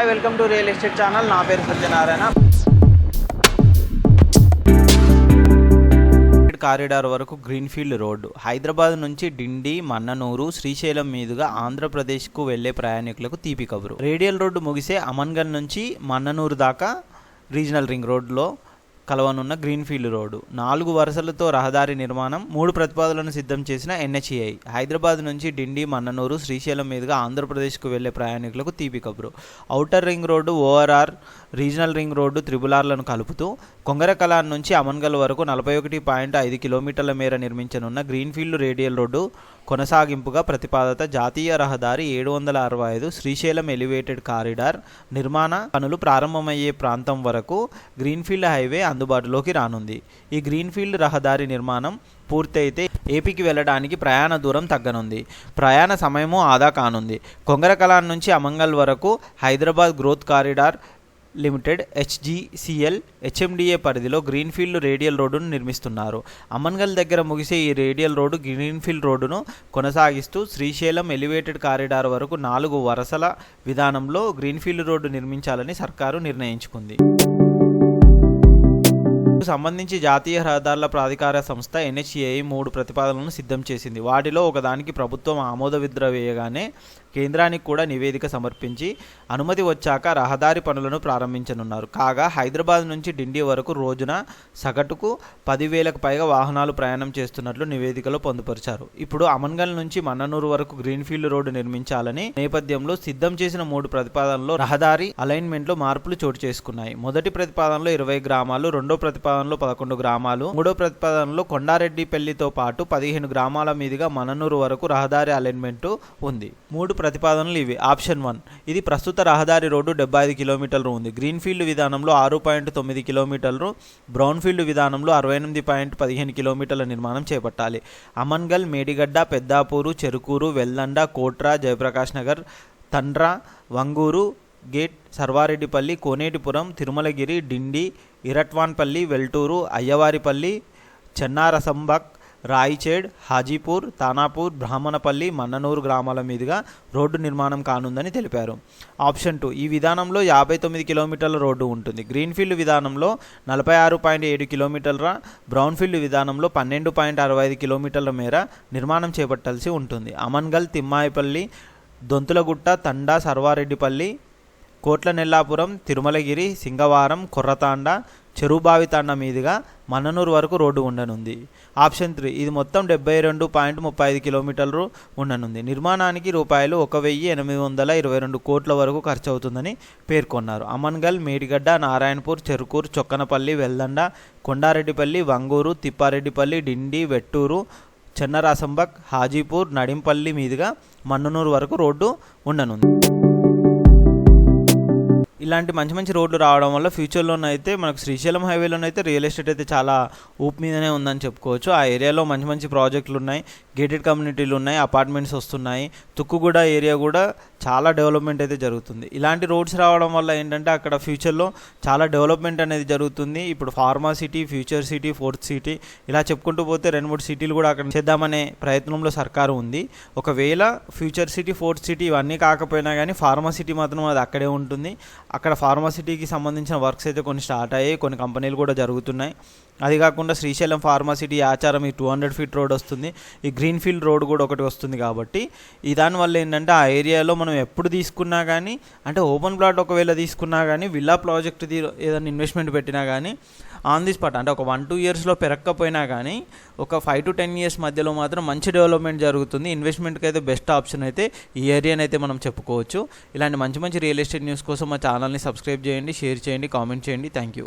Hi welcome to real estate channel. నా పేరు Satyanarayana. Corridor వరకు గ్రీన్ఫీల్డ్ రోడ్డు హైదరాబాద్ నుంచి డిండి, మన్ననూరు, శ్రీశైలం మీదుగా ఆంధ్రప్రదేశ్కు వెళ్లే ప్రయాణికులకు తీపి కబురు. రేడియల్ రోడ్డు ముగిసే అమన్గల్ నుంచి మన్ననూరు దాకా రీజనల్ రింగ్ రోడ్లో కలవనున్న గ్రీన్ఫీల్డ్ రోడ్డు 4 వరుసలతో రహదారి నిర్మాణం, 3 ప్రతిపాదనలను సిద్ధం చేసిన ఎన్హెచ్ఏఐ. హైదరాబాద్ నుంచి డిండి, మన్ననూరు, శ్రీశైలం మీదుగా ఆంధ్రప్రదేశ్కు వెళ్లే ప్రయాణికులకు తీపి కబురు. Outer ring road, ORR, regional ring road, త్రిబులార్లను కలుపుతూ కొంగరకలాన్ నుంచి అమన్గల్ వరకు 41.5 కిలోమీటర్ల మేర నిర్మించనున్న గ్రీన్ఫీల్డ్ రేడియల్ రోడ్డు కొనసాగింపుగా ప్రతిపాదిత జాతీయ రహదారి 765 శ్రీశైలం ఎలివేటెడ్ కారిడార్ నిర్మాణ పనులు ప్రారంభమయ్యే ప్రాంతం వరకు గ్రీన్ఫీల్డ్ హైవే అందుబాటులోకి రానుంది. ఈ గ్రీన్ఫీల్డ్ రహదారి నిర్మాణం పూర్తయితే ఏపీకి వెళ్ళడానికి ప్రయాణ దూరం తగ్గనుంది, ప్రయాణ సమయము ఆదా కానుంది. కొంగరకలాన్ నుంచి అమన్గల్ వరకు Hyderabad growth corridor limited HGCL HMDA పరిధిలో గ్రీన్ఫీల్డ్ రేడియల్ రోడ్డును నిర్మిస్తున్నారు. అమన్గల్ దగ్గర ముగిసే ఈ రేడియల్ రోడ్డు గ్రీన్ఫీల్డ్ రోడ్డును కొనసాగిస్తూ శ్రీశైలం ఎలివేటెడ్ కారిడార్ వరకు 4 వరుసల విధానంలో గ్రీన్ఫీల్డ్ రోడ్డు నిర్మించాలని సర్కారు నిర్ణయించుకుంది. సంబంధించి జాతీయ రహదారుల ప్రాధికార సంస్థ NHAI 3 ప్రతిపాదనలను సిద్ధం చేసింది. వాటిలో ఒకదానికి ప్రభుత్వం ఆమోదముద్ర వేయగానే కేంద్రానికి కూడా నివేదిక సమర్పించి అనుమతి వచ్చాక రహదారి పనులను ప్రారంభించనున్నారు. కాగా హైదరాబాద్ నుంచి డిండి వరకు రోజున సగటుకు 10,000కు పైగా వాహనాలు ప్రయాణం చేస్తున్నట్లు నివేదికలో పొందుపరిచారు. ఇప్పుడు అమన్గల్ నుంచి మన్ననూరు వరకు గ్రీన్ఫీల్డ్ రోడ్డు నిర్మించాలని నేపథ్యంలో సిద్ధం చేసిన 3 ప్రతిపాదనలో రహదారి అలైన్మెంట్లో మార్పులు చోటు చేసుకున్నాయి. మొదటి ప్రతిపాదనలో 20 గ్రామాలు, రెండో ప్రతిపాదనలో 11 గ్రామాలు, మూడో ప్రతిపాదనలో కొండారెడ్డిపల్లితో పాటు 15 గ్రామాల మీదుగా మన్ననూరు వరకు రహదారి అలైన్మెంట్ ఉంది. 3 ప్రతిపాదనలు ఇవి. ఆప్షన్ 1, ఇది ప్రస్తుత రహదారి రోడ్డు 75 కిలోమీటర్లు ఉంది. గ్రీన్ఫీల్డ్ విధానంలో 6.9 కిలోమీటర్లు, బ్రౌన్ఫీల్డ్ విధానంలో 68.15 కిలోమీటర్ల నిర్మాణం చేపట్టాలి. అమన్గల్, మేడిగడ్డ, పెద్దాపూరు, చెరుకూరు, వెల్లండ, కోట్రా, జయప్రకాష్ నగర్, తండ్రా, వంగూరు గేట్, సర్వారెడ్డిపల్లి, కోనేటిపురం, తిరుమలగిరి, డిండి, ఇరట్వాన్పల్లి, వెల్టూరు, అయ్యవారిపల్లి, చెన్నారసంబక్, రాయిచేడ్, హాజీపూర్, తానాపూర్, బ్రాహ్మణపల్లి, మన్ననూరు గ్రామాల మీదుగా రోడ్డు నిర్మాణం కానుందని తెలిపారు. ఆప్షన్ 2, ఈ విధానంలో 59 కిలోమీటర్ల రోడ్డు ఉంటుంది. గ్రీన్ఫీల్డ్ విధానంలో 46.7 కిలోమీటర్ల, బ్రౌన్ఫీల్డ్ విధానంలో 12.65 కిలోమీటర్ల మేర నిర్మాణం చేపట్టాల్సి ఉంటుంది. అమన్గల్, తిమ్మాయిపల్లి, దొంతులగుట్ట, తండా, సర్వారెడ్డిపల్లి, కోట్లనెల్లాపురం, తిరుమలగిరి, సింగవారం, కొర్రతాండ, చెరుబావితాండ మీదుగా మన్ననూరు వరకు రోడ్డు ఉండనుంది. ఆప్షన్ 3, ఇది మొత్తం 72.35 కిలోమీటర్లు ఉండనుంది. నిర్మాణానికి ₹1,822 కోట్ల వరకు ఖర్చు అవుతుందని పేర్కొన్నారు. అమన్గల్, మేడిగడ్డ, నారాయణపూర్, చెరుకూరు, చొక్కనపల్లి, వెల్దండ, కొండారెడ్డిపల్లి, వంగూరు, తిప్పారెడ్డిపల్లి, డిండి, వెట్టూరు, చెన్నరాసంబక్, హాజీపూర్, నడింపల్లి మీదుగా మన్ననూరు వరకు రోడ్డు ఉండనుంది. ఇలాంటి మంచి రోడ్లు రావడం వల్ల ఫ్యూచర్లోనైతే మనకు శ్రీశైలం హైవేలోనైతే రియల్ ఎస్టేట్ అయితే చాలా ఊపు మీదనే ఉందని చెప్పుకోవచ్చు. ఆ ఏరియాలో మంచి ప్రాజెక్టులు ఉన్నాయి, గేటెడ్ కమ్యూనిటీలు ఉన్నాయి, అపార్ట్మెంట్స్ వస్తున్నాయి. తుక్కుగూడ ఏరియా కూడా చాలా డెవలప్మెంట్ అయితే జరుగుతుంది. ఇలాంటి రోడ్స్ రావడం వల్ల ఏంటంటే అక్కడ ఫ్యూచర్లో చాలా డెవలప్మెంట్ అనేది జరుగుతుంది. ఇప్పుడు pharma city, future city, fourth city ఇలా చెప్పుకుంటూ పోతే 2-3 సిటీలు కూడా అక్కడ చేద్దామనే ప్రయత్నంలో సర్కారు ఉంది. ఒకవేళ ఫ్యూచర్ సిటీ, ఫోర్త్ సిటీ ఇవన్నీ కాకపోయినా కానీ ఫార్మా సిటీ మాత్రం అది అక్కడే ఉంటుంది. అక్కడ ఫార్మాసిటీకి సంబంధించిన వర్క్స్ అయితే కొన్ని స్టార్ట్ అయ్యాయి, కొన్ని కంపెనీలు కూడా జరుగుతున్నాయి. అది కాకుండా శ్రీశైలం ఫార్మాసిటీ ఆచారం ఈ 200 ఫీట్ రోడ్ వస్తుంది, ఈ గ్రీన్ఫీల్డ్ రోడ్ కూడా ఒకటి వస్తుంది. కాబట్టి దానివల్ల ఏంటంటే ఆ ఏరియాలో మనం ఎప్పుడు తీసుకున్నా కానీ, అంటే ఓపెన్ ప్లాట్ ఒకవేళ తీసుకున్నా కానీ, విల్లా ప్రాజెక్ట్ ఏదైనా ఇన్వెస్ట్మెంట్ పెట్టినా కానీ ఆన్ ది స్పాట్, అంటే ఒక 1-2 ఇయర్స్లో పెరగకపోయినా కానీ ఒక 5 to 10 ఇయర్స్ మధ్యలో మాత్రం మంచి డెవలప్మెంట్ జరుగుతుంది. ఇన్వెస్ట్మెంట్కి అయితే బెస్ట్ ఆప్షన్ అయితే ఈ ఏరియాని అయితే మనం చెప్పుకోవచ్చు. ఇలాంటి మంచి రియల్ ఎస్టేట్ న్యూస్ కోసం మా ఛానల్ని సబ్స్క్రైబ్ చేయండి, షేర్ చేయండి, కామెంట్ చేయండి. Thank you.